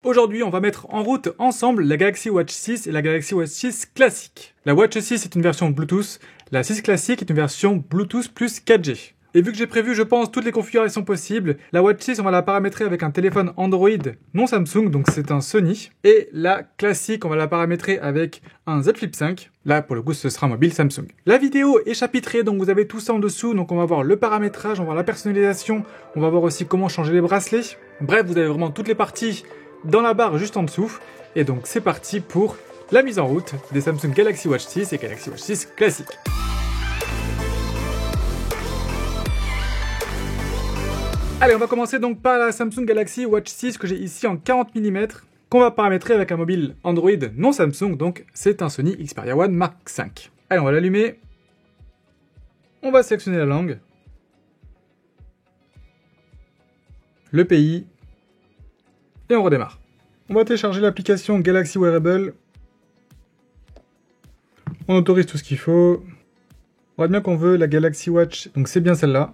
Aujourd'hui, on va mettre en route ensemble la Galaxy Watch 6 et la Galaxy Watch 6 classique. La Watch 6 est une version Bluetooth, la 6 classique est une version Bluetooth plus 4G. Et vu que j'ai prévu, je pense, toutes les configurations possibles, la Watch 6, on va la paramétrer avec un téléphone Android non Samsung, donc c'est un Sony. Et la classique, on va la paramétrer avec un Z Flip 5. Là, pour le coup, ce sera un mobile Samsung. La vidéo est chapitrée, donc vous avez tout ça en dessous. Donc on va voir le paramétrage, on va voir la personnalisation, on va voir aussi comment changer les bracelets. Bref, vous avez vraiment toutes les parties dans la barre juste en dessous. Et donc c'est parti pour la mise en route des Samsung Galaxy Watch 6 et Galaxy Watch 6 classique. Allez, on va commencer donc par la Samsung Galaxy Watch 6 que j'ai ici en 40 mm, qu'on va paramétrer avec un mobile Android non Samsung, donc c'est un Sony Xperia One Mark V. Allez, on va l'allumer. On va sélectionner la langue, le pays, et on redémarre. On va télécharger l'application Galaxy Wearable. On autorise tout ce qu'il faut. On voit bien qu'on veut la Galaxy Watch, donc c'est bien celle-là.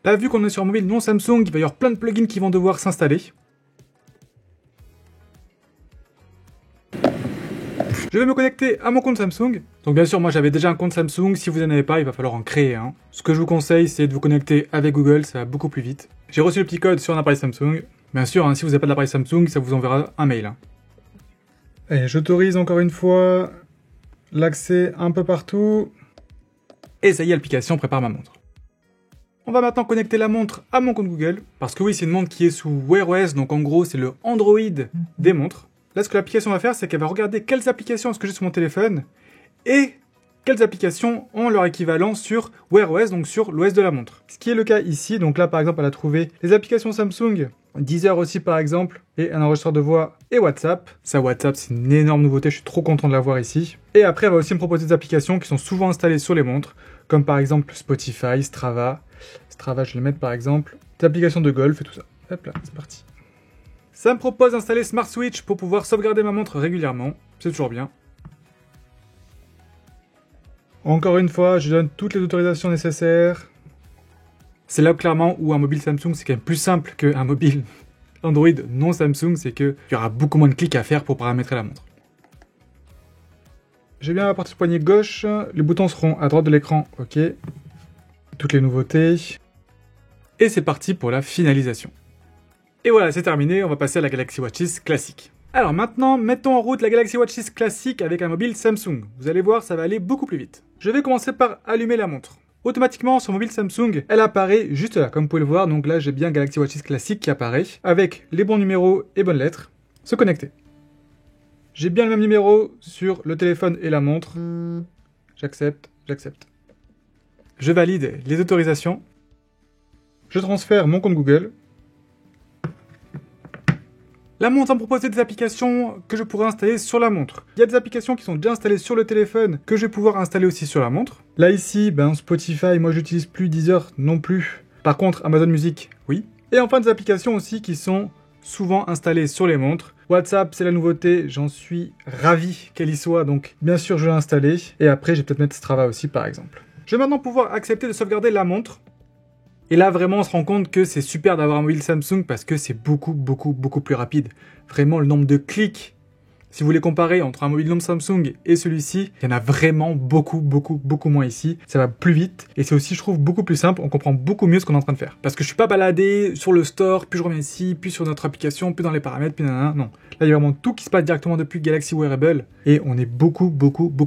Là, vu qu'on est sur un mobile non Samsung, il va y avoir plein de plugins qui vont devoir s'installer. Je vais me connecter à mon compte Samsung. Donc bien sûr, moi j'avais déjà un compte Samsung. Si vous n'en avez pas, il va falloir en créer un. Ce que je vous conseille, c'est de vous connecter avec Google, ça va beaucoup plus vite. J'ai reçu le petit code sur un appareil Samsung. Bien sûr, hein, si vous n'avez pas d'appareil Samsung, ça vous enverra un mail. Et j'autorise encore une fois l'accès un peu partout. Et ça y est, l'application prépare ma montre. On va maintenant connecter la montre à mon compte Google, parce que oui, c'est une montre qui est sous Wear OS, donc en gros, c'est le Android des montres. Là, ce que l'application va faire, c'est qu'elle va regarder quelles applications est-ce que j'ai sur mon téléphone, et quelles applications ont leur équivalent sur Wear OS, donc sur l'OS de la montre. Ce qui est le cas ici, donc là, par exemple, elle a trouvé les applications Samsung, Deezer aussi, par exemple, et un enregistreur de voix et WhatsApp. Ça, WhatsApp, c'est une énorme nouveauté, je suis trop content de l'avoir ici. Et après, elle va aussi me proposer des applications qui sont souvent installées sur les montres, comme par exemple Spotify, Strava. Strava, je vais le mettre par exemple. Des applications de golf et tout ça. Hop là, c'est parti. Ça me propose d'installer Smart Switch pour pouvoir sauvegarder ma montre régulièrement. C'est toujours bien. Encore une fois, je donne toutes les autorisations nécessaires. C'est là clairement où un mobile Samsung, c'est quand même plus simple qu'un mobile Android non Samsung. C'est qu'il y aura beaucoup moins de clics à faire pour paramétrer la montre. J'ai bien la partie poignet gauche. Les boutons seront à droite de l'écran. OK. Toutes les nouveautés. Et c'est parti pour la finalisation. Et voilà, c'est terminé, on va passer à la Galaxy Watch 6 classique. Alors maintenant, mettons en route la Galaxy Watch 6 classique avec un mobile Samsung. Vous allez voir, ça va aller beaucoup plus vite. Je vais commencer par allumer la montre. Automatiquement, sur mobile Samsung, elle apparaît juste là, comme vous pouvez le voir. Donc là, j'ai bien Galaxy Watch 6 classique qui apparaît, avec les bons numéros et bonnes lettres. Se connecter. J'ai bien le même numéro sur le téléphone et la montre. J'accepte, j'accepte. Je valide les autorisations. Je transfère mon compte Google. La montre va me proposer des applications que je pourrais installer sur la montre. Il y a des applications qui sont déjà installées sur le téléphone que je vais pouvoir installer aussi sur la montre. Là ici, Spotify, moi j'utilise plus, Deezer non plus. Par contre, Amazon Music, oui. Et enfin des applications aussi qui sont souvent installées sur les montres. WhatsApp, c'est la nouveauté, j'en suis ravi qu'elle y soit, donc bien sûr je vais l'installer. Et après, je vais peut-être mettre Strava aussi par exemple. Je vais maintenant pouvoir accepter de sauvegarder la montre. Et là, vraiment, on se rend compte que c'est super d'avoir un mobile Samsung parce que c'est beaucoup plus rapide. Vraiment, le nombre de clics, si vous voulez comparer entre un mobile non Samsung et celui-ci, il y en a vraiment beaucoup moins ici. Ça va plus vite et c'est aussi, je trouve, beaucoup plus simple. On comprend beaucoup mieux ce qu'on est en train de faire. Parce que je suis pas baladé sur le store, puis je reviens ici, puis sur notre application, puis dans les paramètres, puis nanana. Non. Là, il y a vraiment tout qui se passe directement depuis Galaxy Wearable et on est beaucoup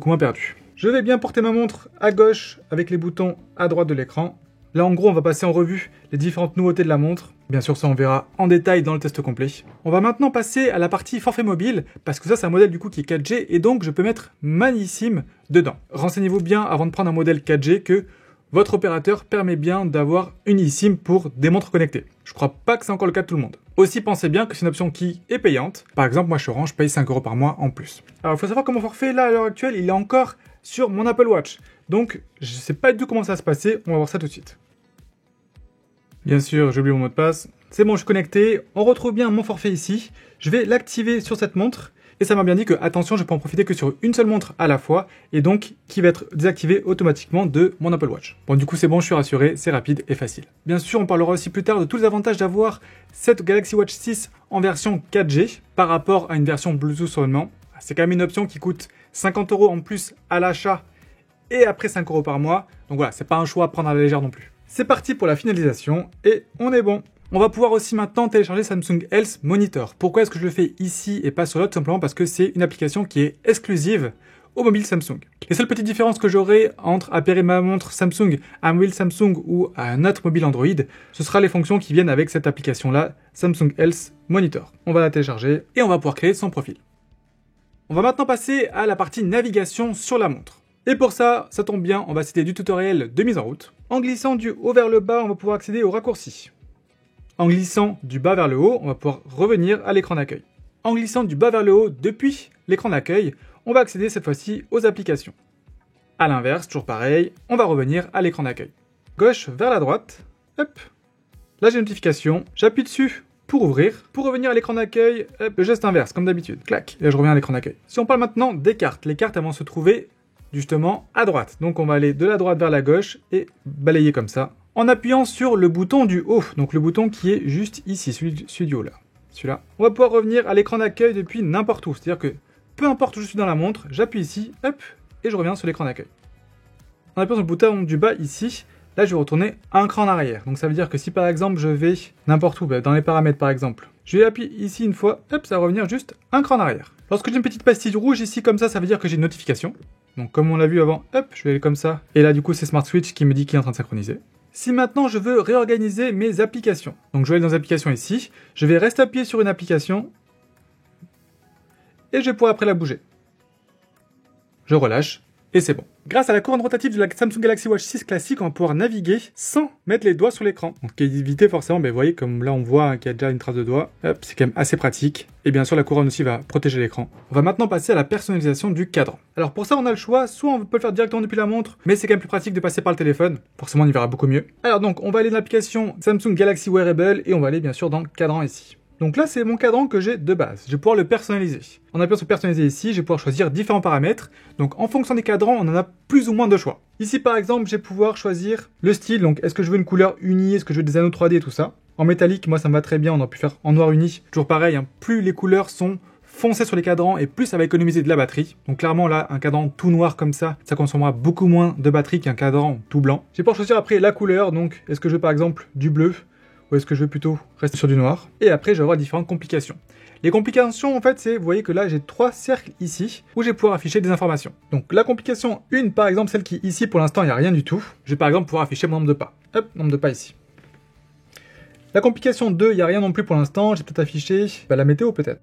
moins perdu. Je vais bien porter ma montre à gauche avec les boutons à droite de l'écran. Là, en gros, on va passer en revue les différentes nouveautés de la montre. Bien sûr, ça, on verra en détail dans le test complet. On va maintenant passer à la partie forfait mobile, parce que ça, c'est un modèle du coup qui est 4G, et donc je peux mettre Manissime dedans. Renseignez-vous bien avant de prendre un modèle 4G que votre opérateur permet bien d'avoir une eSIM pour des montres connectées. Je crois pas que c'est encore le cas de tout le monde. Aussi, pensez bien que c'est une option qui est payante. Par exemple, moi, chez Orange, je paye 5 € par mois en plus. Alors, il faut savoir que mon forfait, là, à l'heure actuelle, il est encore sur mon Apple Watch. Donc, je sais pas du tout comment ça va se passer. On va voir ça tout de suite. Bien sûr, j'ai oublié mon mot de passe. C'est bon, je suis connecté. On retrouve bien mon forfait ici. Je vais l'activer sur cette montre. et ça m'a bien dit que attention, je peux en profiter que sur une seule montre à la fois, et donc qui va être désactivé automatiquement de mon Apple Watch. Bon, du coup c'est bon, je suis rassuré, c'est rapide et facile. Bien sûr, on parlera aussi plus tard de tous les avantages d'avoir cette Galaxy Watch 6 en version 4G par rapport à une version Bluetooth seulement. C'est quand même une option qui coûte 50 € en plus à l'achat et après 5 € par mois. Donc voilà, c'est pas un choix à prendre à la légère non plus. C'est parti pour la finalisation et on est bon. On va pouvoir aussi maintenant télécharger Samsung Health Monitor. Pourquoi est-ce que je le fais ici et pas sur l'autre? Simplement parce que c'est une application qui est exclusive au mobile Samsung. Les seules petites différences que j'aurai entre appairer ma montre Samsung à un mobile Samsung ou à un autre mobile Android, ce sera les fonctions qui viennent avec cette application-là, Samsung Health Monitor. On va la télécharger et on va pouvoir créer son profil. On va maintenant passer à la partie navigation sur la montre. Et pour ça, ça tombe bien, on va citer du tutoriel de mise en route. En glissant du haut vers le bas, on va pouvoir accéder aux raccourcis. En glissant du bas vers le haut, on va pouvoir revenir à l'écran d'accueil. En glissant du bas vers le haut depuis l'écran d'accueil, on va accéder cette fois-ci aux applications. A l'inverse, toujours pareil, on va revenir à l'écran d'accueil. Gauche vers la droite, hop. Là j'ai une notification, j'appuie dessus pour ouvrir. Pour revenir à l'écran d'accueil, hop, le geste inverse, comme d'habitude, clac, et là je reviens à l'écran d'accueil. Si on parle maintenant des cartes, les cartes elles vont se trouver justement à droite. Donc on va aller de la droite vers la gauche et balayer comme ça, en appuyant sur le bouton du haut, donc le bouton qui est juste ici, celui du haut là. Celui-là. On va pouvoir revenir à l'écran d'accueil depuis n'importe où, c'est-à-dire que peu importe où je suis dans la montre, j'appuie ici, hop, et je reviens sur l'écran d'accueil. En appuyant sur le bouton du bas ici, là je vais retourner un cran en arrière. Donc ça veut dire que si par exemple je vais n'importe où, dans les paramètres par exemple, je vais appuyer ici une fois, hop, ça va revenir juste un cran en arrière. Lorsque j'ai une petite pastille rouge ici comme ça veut dire que j'ai une notification. Donc comme on l'a vu avant, hop, je vais aller comme ça. Et là du coup c'est Smart Switch qui me dit qu'il est en train de synchroniser. Si maintenant je veux réorganiser mes applications, donc je vais aller dans les applications ici, je vais rester appuyé sur une application, et je vais pouvoir après la bouger. Je relâche, et c'est bon. Grâce à la couronne rotative de la Samsung Galaxy Watch 6 classique, on va pouvoir naviguer sans mettre les doigts sur l'écran. Donc éviter forcément, vous voyez, comme là on voit qu'il y a déjà une trace de doigt, c'est quand même assez pratique. Et bien sûr la couronne aussi va protéger l'écran. On va maintenant passer à la personnalisation du cadran. Alors pour ça on a le choix, soit on peut le faire directement depuis la montre, mais c'est quand même plus pratique de passer par le téléphone. Forcément on y verra beaucoup mieux. Alors donc on va aller dans l'application Samsung Galaxy Wearable et on va aller bien sûr dans le cadran ici. Donc là, c'est mon cadran que j'ai de base. Je vais pouvoir le personnaliser. En appuyant sur personnaliser ici, je vais pouvoir choisir différents paramètres. Donc en fonction des cadrans, on en a plus ou moins de choix. Ici, par exemple, je vais pouvoir choisir le style. Donc est-ce que je veux une couleur unie, est-ce que je veux des anneaux 3D et tout ça. En métallique, moi, ça me va très bien. On aurait pu faire en noir uni. Toujours pareil, hein, plus les couleurs sont foncées sur les cadrans et plus ça va économiser de la batterie. Donc clairement, là, un cadran tout noir comme ça consommera beaucoup moins de batterie qu'un cadran tout blanc. Je vais pouvoir choisir après la couleur. Donc est-ce que je veux par exemple du bleu ? Ou est-ce que je veux plutôt rester sur du noir? Et après, je vais avoir différentes complications. Les complications, en fait, c'est, vous voyez que là, j'ai 3 cercles ici, où je vais pouvoir afficher des informations. Donc, la complication 1, par exemple, celle qui, ici, pour l'instant, il n'y a rien du tout. Je vais, par exemple, pouvoir afficher mon nombre de pas. Hop, nombre de pas ici. La complication 2, il n'y a rien non plus pour l'instant. J'ai peut-être affiché la météo, peut-être.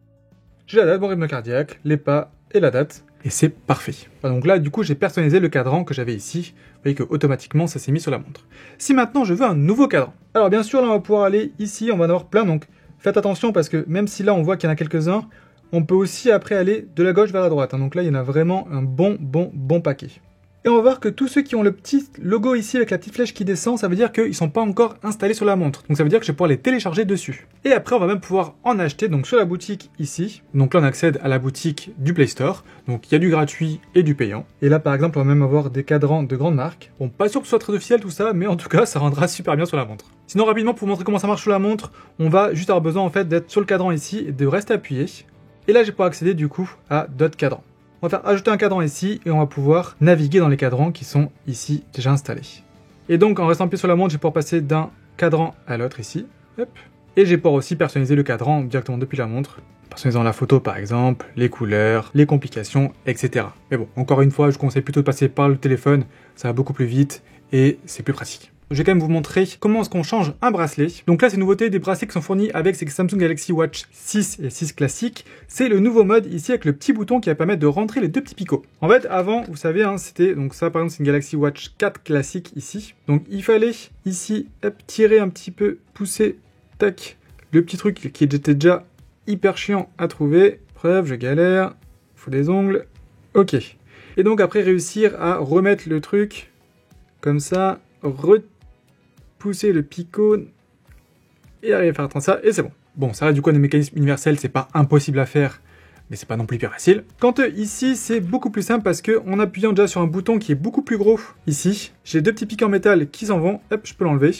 J'ai la date, mon rythme cardiaque, les pas et la date. Et c'est parfait. Donc là, du coup, j'ai personnalisé le cadran que j'avais ici. Vous voyez que automatiquement, ça s'est mis sur la montre. Si maintenant, je veux un nouveau cadran. Alors bien sûr, là, on va pouvoir aller ici, on va en avoir plein. Donc faites attention parce que même si là, on voit qu'il y en a quelques-uns, on peut aussi après aller de la gauche vers la droite. Donc là, il y en a vraiment un bon paquet. Et on va voir que tous ceux qui ont le petit logo ici avec la petite flèche qui descend, ça veut dire qu'ils ne sont pas encore installés sur la montre. Donc ça veut dire que je vais pouvoir les télécharger dessus. Et après, on va même pouvoir en acheter donc sur la boutique ici. Donc là, on accède à la boutique du Play Store. Donc il y a du gratuit et du payant. Et là, par exemple, on va même avoir des cadrans de grandes marques. Bon, pas sûr que ce soit très officiel tout ça, mais en tout cas, ça rendra super bien sur la montre. Sinon, rapidement, pour vous montrer comment ça marche sur la montre, on va juste avoir besoin en fait d'être sur le cadran ici et de rester appuyé. Et là, je vais pouvoir accéder du coup à d'autres cadrans. On va faire ajouter un cadran ici et on va pouvoir naviguer dans les cadrans qui sont ici déjà installés. Et donc en restant appuyé sur la montre, je vais pouvoir passer d'un cadran à l'autre ici. Hop. Et je vais pouvoir aussi personnaliser le cadran directement depuis la montre. Personnalisant la photo par exemple, les couleurs, les complications, etc. Mais bon, encore une fois, je conseille plutôt de passer par le téléphone, ça va beaucoup plus vite et c'est plus pratique. Je vais quand même vous montrer comment est-ce qu'on change un bracelet. Donc là, c'est une nouveauté des bracelets qui sont fournis avec ces Samsung Galaxy Watch 6 et 6 classiques. C'est le nouveau mode ici avec le petit bouton qui va permettre de rentrer les deux petits picots. En fait, avant, vous savez, hein, c'était, donc ça par exemple, c'est une Galaxy Watch 4 classique ici. Donc il fallait ici, hop, tirer un petit peu, pousser, tac, le petit truc qui était déjà hyper chiant à trouver. Preuve, je galère, faut des ongles, ok. Et donc après, réussir à remettre le truc comme ça, pousser le picot et arriver à faire ça et c'est bon. Bon, ça reste du coup un mécanisme universel, c'est pas impossible à faire mais c'est pas non plus hyper facile. Quant ici, c'est beaucoup plus simple parce que en appuyant déjà sur un bouton qui est beaucoup plus gros ici, j'ai deux petits pics en métal qui s'en vont, hop, je peux l'enlever.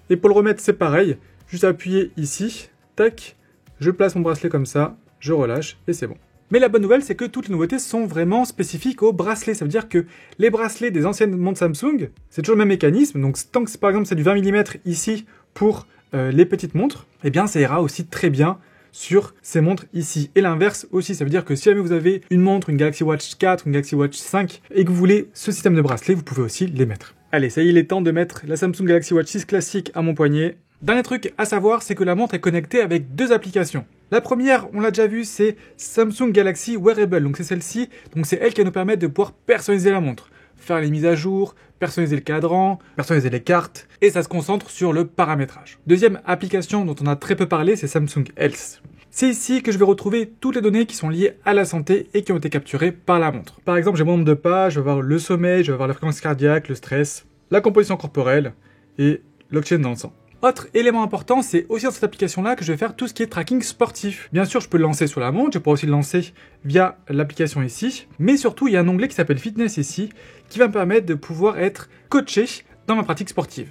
Et pour le remettre, c'est pareil, juste appuyer ici, tac, je place mon bracelet comme ça, je relâche et c'est bon. Mais la bonne nouvelle, c'est que toutes les nouveautés sont vraiment spécifiques aux bracelets. Ça veut dire que les bracelets des anciennes montres Samsung, c'est toujours le même mécanisme. Donc tant que par exemple c'est du 20 mm ici pour les petites montres, eh bien ça ira aussi très bien sur ces montres ici. Et l'inverse aussi, ça veut dire que si jamais vous avez une montre, une Galaxy Watch 4, une Galaxy Watch 5, et que vous voulez ce système de bracelet, vous pouvez aussi les mettre. Allez, ça y est, il est temps de mettre la Samsung Galaxy Watch 6 classique à mon poignet. Dernier truc à savoir, c'est que la montre est connectée avec deux applications. La première, on l'a déjà vu, c'est Samsung Galaxy Wearable, donc c'est celle-ci, donc c'est elle qui va nous permettre de pouvoir personnaliser la montre, faire les mises à jour, personnaliser le cadran, personnaliser les cartes, et ça se concentre sur le paramétrage. Deuxième application dont on a très peu parlé, c'est Samsung Health. C'est ici que je vais retrouver toutes les données qui sont liées à la santé et qui ont été capturées par la montre. Par exemple, j'ai mon nombre de pas, je vais voir le sommeil, je vais voir la fréquence cardiaque, le stress, la composition corporelle et l'oxygène dans le sang. Autre élément important, c'est aussi dans cette application-là que je vais faire tout ce qui est tracking sportif. Bien sûr, je peux le lancer sur la montre, je pourrais aussi le lancer via l'application ici, mais surtout, il y a un onglet qui s'appelle Fitness ici, qui va me permettre de pouvoir être coaché dans ma pratique sportive.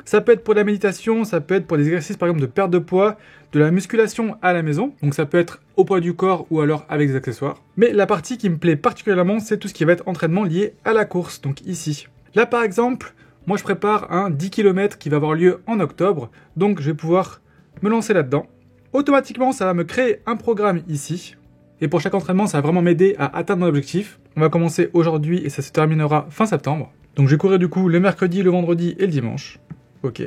Ça peut être pour de la méditation, ça peut être pour des exercices par exemple de perte de poids, de la musculation à la maison, donc ça peut être au poids du corps ou alors avec des accessoires. Mais la partie qui me plaît particulièrement, c'est tout ce qui va être entraînement lié à la course, donc ici. Là par exemple, moi je prépare un 10 km qui va avoir lieu en octobre, donc je vais pouvoir me lancer là-dedans. Automatiquement, ça va me créer un programme ici, et pour chaque entraînement, ça va vraiment m'aider à atteindre mon objectif. On va commencer aujourd'hui et ça se terminera fin septembre. Donc je vais courir du coup le mercredi, le vendredi et le dimanche. Ok.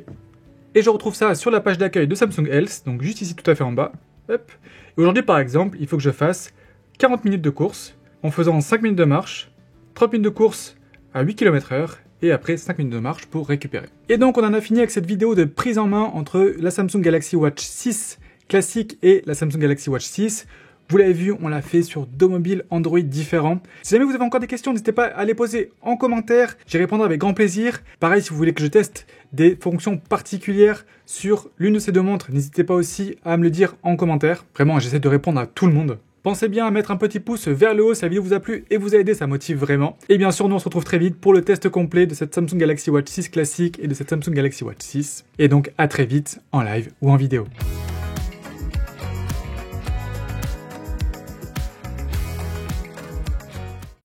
Et je retrouve ça sur la page d'accueil de Samsung Health, donc juste ici tout à fait en bas. Hop. Et aujourd'hui par exemple, il faut que je fasse 40 minutes de course, en faisant 5 minutes de marche, 30 minutes de course à 8 km/h, et après 5 minutes de marche pour récupérer. Et donc on en a fini avec cette vidéo de prise en main entre la Samsung Galaxy Watch 6 classique et la Samsung Galaxy Watch 6. Vous l'avez vu, on l'a fait sur deux mobiles Android différents. Si jamais vous avez encore des questions, n'hésitez pas à les poser en commentaire. J'y répondrai avec grand plaisir. Pareil, si vous voulez que je teste des fonctions particulières sur l'une de ces deux montres, n'hésitez pas aussi à me le dire en commentaire. Vraiment, j'essaie de répondre à tout le monde. Pensez bien à mettre un petit pouce vers le haut si la vidéo vous a plu et vous a aidé, ça motive vraiment. Et bien sûr, nous on se retrouve très vite pour le test complet de cette Samsung Galaxy Watch 6 classique et de cette Samsung Galaxy Watch 6. Et donc à très vite en live ou en vidéo.